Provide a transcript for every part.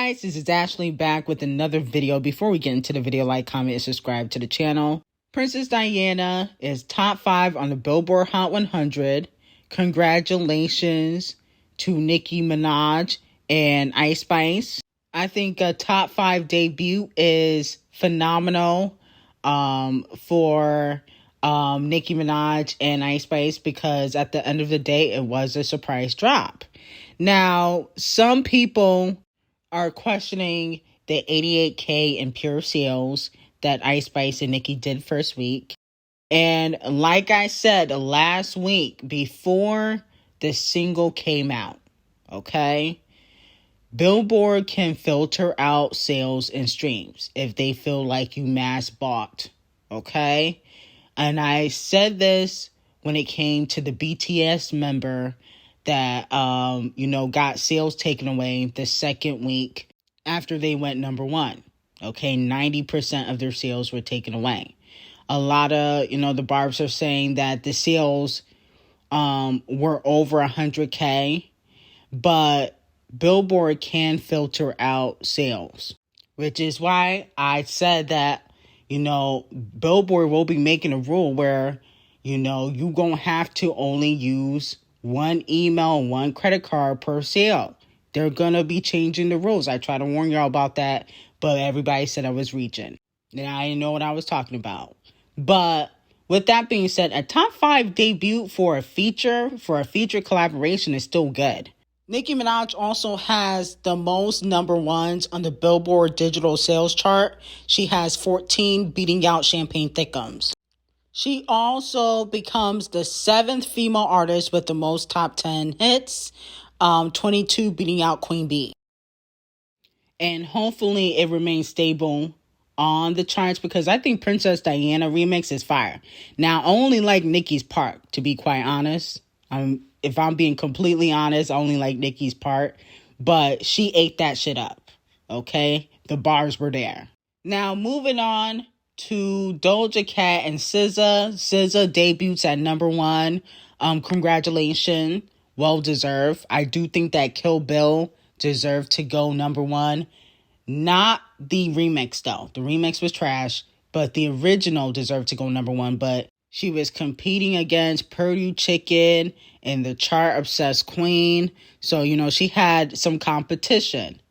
guys, this is Ashley back with another video. Before we get into the video, like, comment, and subscribe to the channel. Princess Diana is top 5 on the Billboard Hot 100. Congratulations to Nicki Minaj and Ice Spice. I think a top 5 debut is phenomenal for Nicki Minaj and Ice Spice, because at the end of the day, it was a surprise drop. Now, some people are questioning the 88K in pure sales that Ice Spice and Nicki did first week. And like I said last week, before the single came out, okay, Billboard can filter out sales and streams if they feel like you mass bought, okay? And I said this when it came to the BTS member that, got sales taken away the second week after they went number 1. Okay, 90% of their sales were taken away. A lot of, the barbs are saying that the sales were over 100K, but Billboard can filter out sales, which is why I said that, Billboard will be making a rule where, you gonna have to only use one email, one credit card per sale. They're gonna be changing the rules. I try to warn y'all about that, but everybody said I was reaching. And I didn't know what I was talking about. But with that being said, a top 5 debut for a feature collaboration is still good. Nicki Minaj also has the most number 1s on the Billboard digital sales chart. She has 14, beating out Champagne Thickums. She also becomes the 7th female artist with the most top 10 hits, 22, beating out Queen Bee. And hopefully it remains stable on the charts, because I think Princess Diana remix is fire. Now, I only like Nicki's part, to be quite honest. If I'm being completely honest, I only like Nicki's part. But she ate that shit up, okay? The bars were there. Now, moving on to Doja Cat and SZA. SZA debuts at number 1. Congratulations. Well deserved. I do think that Kill Bill deserved to go number 1. Not the remix, though. The remix was trash, but the original deserved to go number 1. But she was competing against Purdue Chicken and the chart-obsessed Queen. So, she had some competition.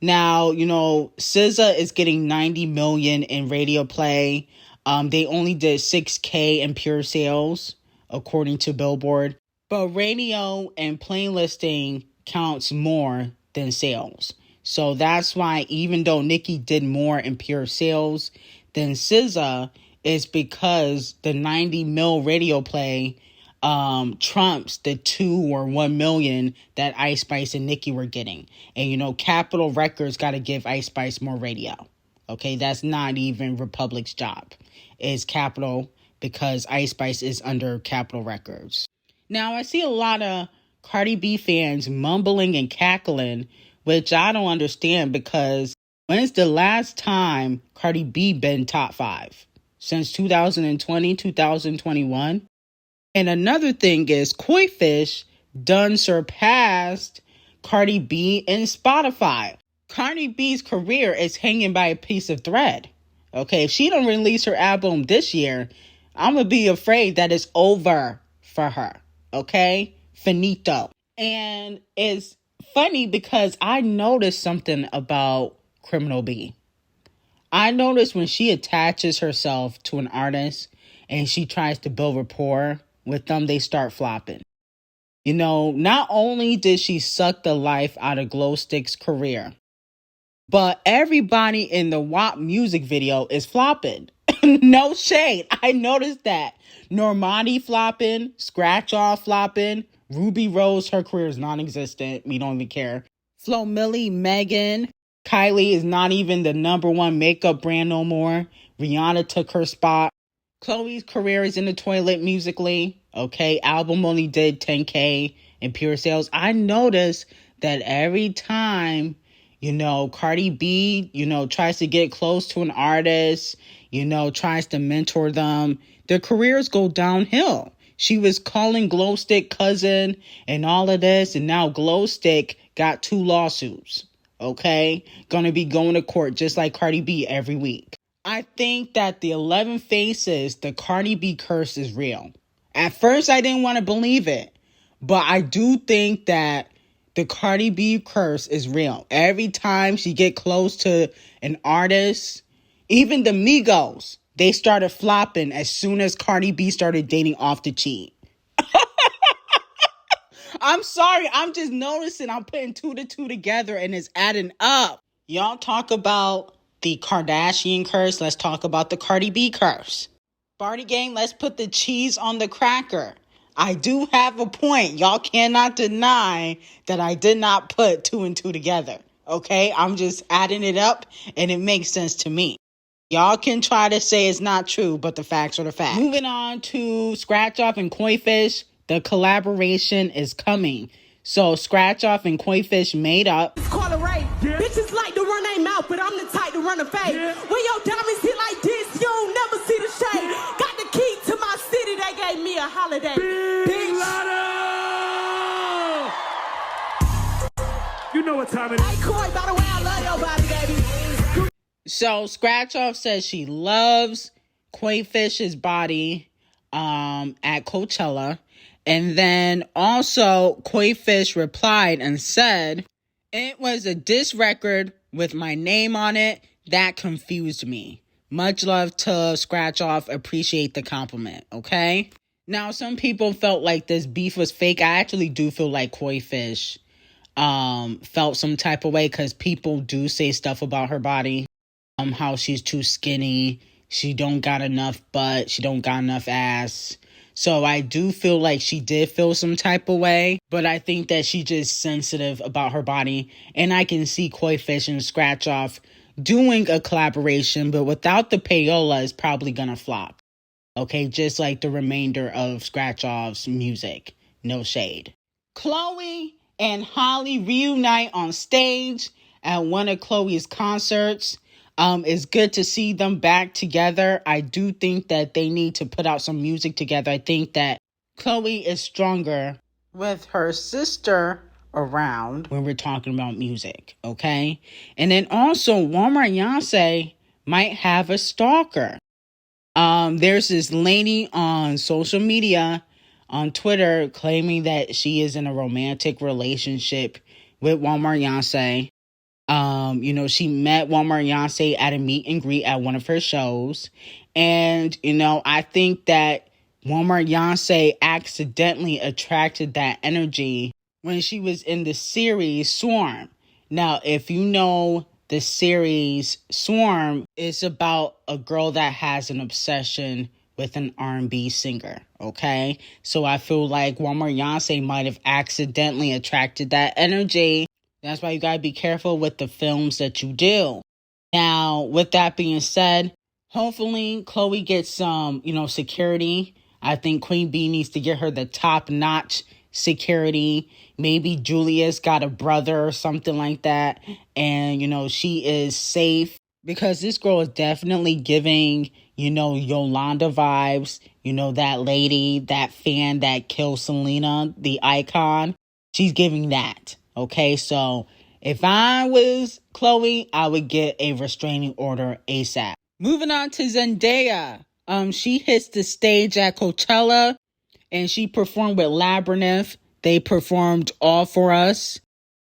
Now, SZA is getting 90 million in radio play. They only did 6K in pure sales, according to Billboard. But radio and playlisting counts more than sales. So that's why, even though Nicki did more in pure sales than SZA, it's because the 90 mil radio play trumps the 2 or 1 million that Ice Spice and Nicki were getting. And, Capitol Records got to give Ice Spice more radio. Okay, that's not even Republic's job. It's Capitol, because Ice Spice is under Capitol Records. Now, I see a lot of Cardi B fans mumbling and cackling, which I don't understand, because when's the last time Cardi B been top 5? Since 2020, 2021? And another thing is, Koi Fish done surpassed Cardi B in Spotify. Cardi B's career is hanging by a piece of thread. Okay, if she don't release her album this year, I'm going to be afraid that it's over for her. Okay? Finito. And it's funny because I noticed something about Criminal B. I noticed when she attaches herself to an artist and she tries to build rapport with them, they start flopping. Not only did she suck the life out of Glow Stick's career, but everybody in the WAP music video is flopping. No shade. I noticed that. Normani flopping, Scratch Off flopping, Ruby Rose, her career is non-existent. We don't even care. Flo Milli, Megan, Kylie is not even the number 1 makeup brand no more. Rihanna took her spot. Chloe's career is in the toilet musically. Okay, album only did 10K in pure sales. I noticed that every time, Cardi B, tries to get close to an artist, tries to mentor them, their careers go downhill. She was calling Glow Stick cousin and all of this, and now Glow Stick got 2 lawsuits. okay? Gonna be going to court just like Cardi B every week. I think that the 11 Faces, the Cardi B curse is real. At first, I didn't want to believe it, but I do think that the Cardi B curse is real. Every time she get close to an artist, even the Migos, they started flopping as soon as Cardi B started dating Off the Cheat. I'm sorry, I'm just noticing. I'm putting 2 to 2 together and it's adding up. Y'all talk about the Kardashian curse. Let's talk about the Cardi B curse. Party gang, let's put the cheese on the cracker. I do have a point. Y'all cannot deny that I did not put 2 and 2 together. Okay? I'm just adding it up and it makes sense to me. Y'all can try to say it's not true, but the facts are the facts. Moving on to Scratch Off and Koi Fish. The collaboration is coming. So Scratch Off and Koi Fish made up. Call it right. Yeah. Bitches like to run their mouth, but I'm the type to run a fade. Yeah. When your diamonds hit like this, you don't never see the shade. Yeah. Got the key to my city, they gave me a holiday. Big Lotto! You know what time it is. Hey, Koi, by the way, I love your body, baby. So Scratch Off says she loves Koi Fish's body at Coachella. And then also Koi Fish replied and said, it was a diss record with my name on it. That confused me. Much love to Scratch Off. Appreciate the compliment. Okay. Now, some people felt like this beef was fake. I actually do feel like Koi Fish felt some type of way because people do say stuff about her body. How she's too skinny. She don't got enough butt. She don't got enough ass. So I do feel like she did feel some type of way, but I think that she's just sensitive about her body. And I can see Koi Fish and Scratch Off doing a collaboration, but without the payola, it's probably gonna flop. Okay, just like the remainder of Scratch Off's music. No shade. Chloe and Holly reunite on stage at one of Chloe's concerts. It's good to see them back together. I do think that they need to put out some music together. I think that Chloe is stronger with her sister around when we're talking about music, okay? And then also, Walmart Yonsei might have a stalker. There's this lady on social media, on Twitter, claiming that she is in a romantic relationship with Walmart Yonsei. She met Walmart Yonsei at a meet and greet at one of her shows. And, I think that Walmart Yonsei accidentally attracted that energy when she was in the series Swarm. Now, if you know the series Swarm, it's about a girl that has an obsession with an R&B singer, okay? So I feel like Walmart Yonsei might have accidentally attracted that energy. That's why you gotta be careful with the films that you do. Now, with that being said, hopefully Chloe gets some, security. I think Queen Bee needs to get her the top-notch security. Maybe Julia's got a brother or something like that. And, she is safe. Because this girl is definitely giving, Yolanda vibes. That lady, that fan that killed Selena, the icon. She's giving that. Okay, so if I was Chloe, I would get a restraining order ASAP. Moving on to Zendaya. She hits the stage at Coachella and she performed with Labyrinth. They performed All For Us.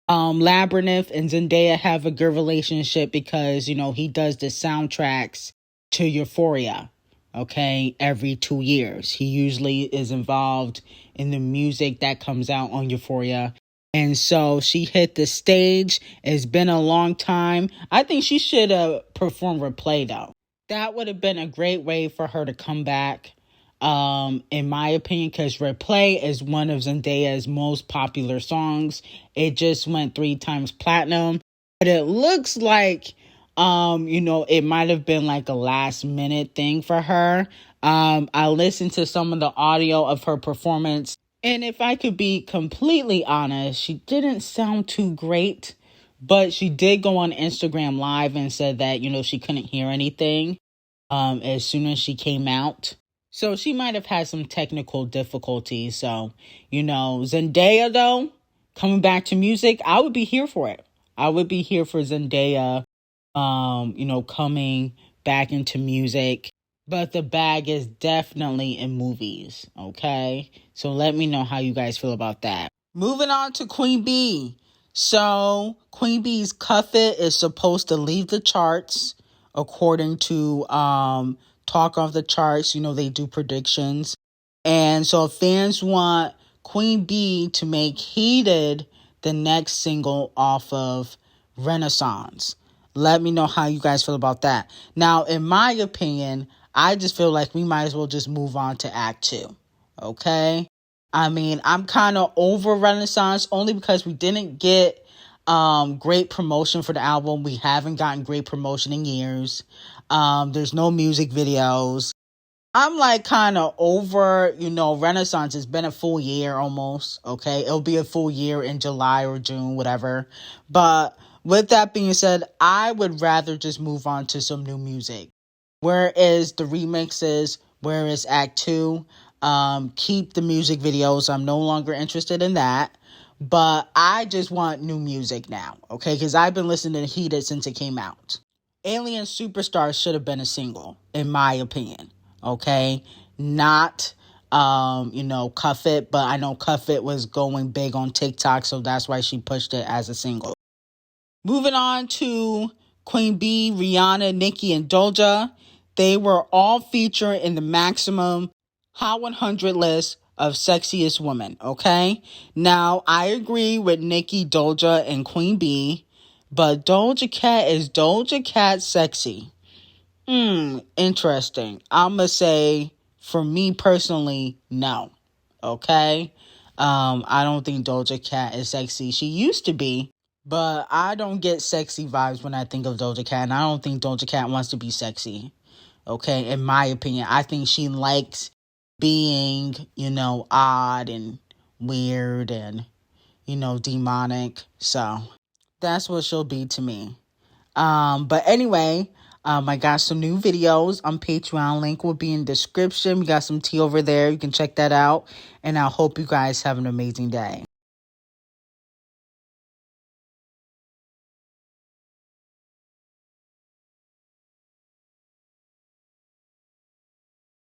Labyrinth and Zendaya have a good relationship because, he does the soundtracks to Euphoria. Okay, every 2 years. He usually is involved in the music that comes out on Euphoria. And so she hit the stage. It's been a long time. I think she should have performed Replay, though. That would have been a great way for her to come back, in my opinion, because Replay is one of Zendaya's most popular songs. It just went 3 times platinum. But it looks like, it might have been like a last minute thing for her. I listened to some of the audio of her performance. And if I could be completely honest, she didn't sound too great, but she did go on Instagram Live and said that, she couldn't hear anything as soon as she came out. So she might have had some technical difficulties. So, Zendaya, though, coming back to music, I would be here for it. I would be here for Zendaya, coming back into music. But the bag is definitely in movies, okay? So let me know how you guys feel about that. Moving on to Queen B. So Queen B's Cuff It is supposed to leave the charts according to Talk of the Charts. They do predictions. And so fans want Queen B to make Heated the next single off of Renaissance. Let me know how you guys feel about that. Now, in my opinion, I just feel like we might as well just move on to Act 2. Okay? I mean, I'm kind of over Renaissance only because we didn't get great promotion for the album. We haven't gotten great promotion in years. There's no music videos. I'm like kind of over, Renaissance. It's been a full year almost. Okay? It'll be a full year in July or June, whatever. But with that being said, I would rather just move on to some new music. Where is the remixes? Where is Act 2? Keep the music videos. I'm no longer interested in that. But I just want new music now, okay? Because I've been listening to Heated since it came out. Alien Superstar should have been a single, in my opinion, okay? Not, Cuff It, but I know Cuff It was going big on TikTok, so that's why she pushed it as a single. Moving on to Queen B, Rihanna, Nicki, and Doja. They were all featured in the Maximum Hot 100 list of sexiest women, okay? Now, I agree with Nicki, Doja, and Queen B, but Doja Cat sexy? Interesting. I'm going to say, for me personally, no, okay? I don't think Doja Cat is sexy. She used to be, but I don't get sexy vibes when I think of Doja Cat, and I don't think Doja Cat wants to be sexy. Okay, in my opinion, I think she likes being, odd and weird and, demonic. So that's what she'll be to me. But anyway, I got some new videos on Patreon. Link will be in description. We got some tea over there. You can check that out. And I hope you guys have an amazing day.